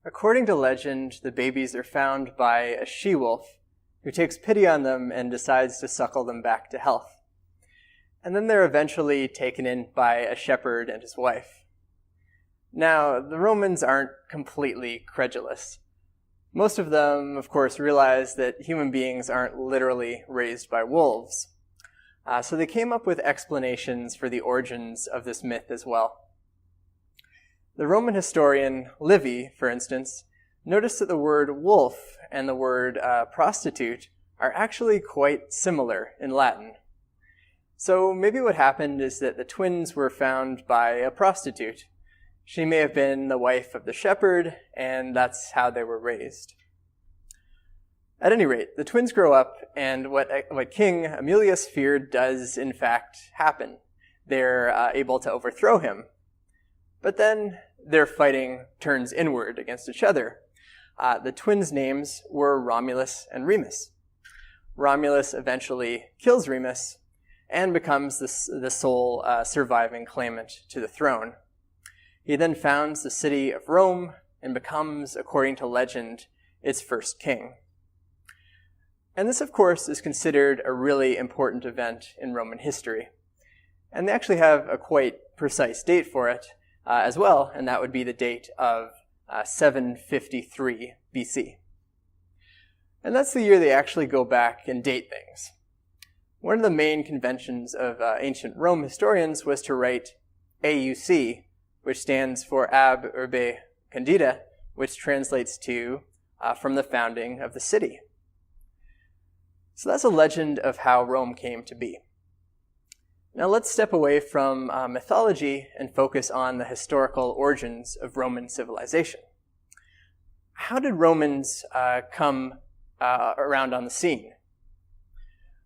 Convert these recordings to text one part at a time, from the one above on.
According to legend, the babies are found by a she-wolf who takes pity on them and decides to suckle them back to health. And then they're eventually taken in by a shepherd and his wife. Now, the Romans aren't completely credulous. Most of them, of course, realize that human beings aren't literally raised by wolves. So they came up with explanations for the origins of this myth as well. The Roman historian Livy, for instance, noticed that the word wolf and the word prostitute are actually quite similar in Latin. So maybe what happened is that the twins were found by a prostitute. She may have been the wife of the shepherd, and that's how they were raised. At any rate, the twins grow up, and what King Aemilius feared does in fact happen. They're able to overthrow him. But then their fighting turns inward against each other. The twins' names were Romulus and Remus. Romulus eventually kills Remus and becomes the sole surviving claimant to the throne. He then founds the city of Rome and becomes, according to legend, its first king. And this, of course, is considered a really important event in Roman history. And they actually have a quite precise date for it as well, and that would be the date of 753 BC. And that's the year they actually go back and date things. One of the main conventions of ancient Rome historians was to write AUC, which stands for Ab Urbe Condita, which translates to from the founding of the city. So that's a legend of how Rome came to be. Now let's step away from mythology and focus on the historical origins of Roman civilization. How did Romans come around on the scene?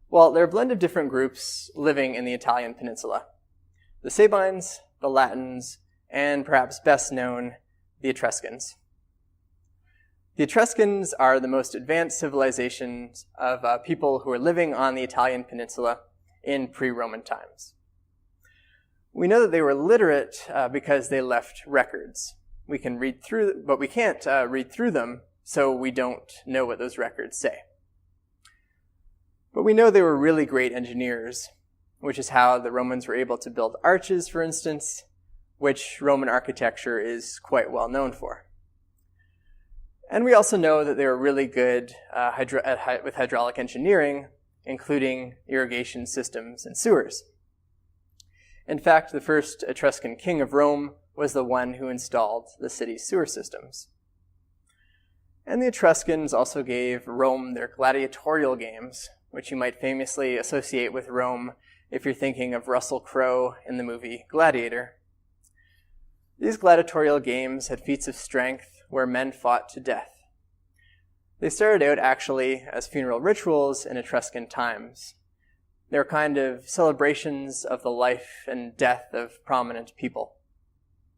Well, there are a blend of different groups living in the Italian peninsula. The Sabines, the Latins, and perhaps best known, the Etruscans. The Etruscans are the most advanced civilizations of people who are living on the Italian peninsula in pre-Roman times. We know that they were literate because they left records. We can read through, but we can't read through them, so we don't know what those records say. But we know they were really great engineers, which is how the Romans were able to build arches, for instance, which Roman architecture is quite well known for. And we also know that they were really good with hydraulic engineering, including irrigation systems and sewers. In fact, the first Etruscan king of Rome was the one who installed the city's sewer systems. And the Etruscans also gave Rome their gladiatorial games, which you might famously associate with Rome if you're thinking of Russell Crowe in the movie Gladiator. These gladiatorial games had feats of strength where men fought to death. They started out actually as funeral rituals in Etruscan times. They were kind of celebrations of the life and death of prominent people.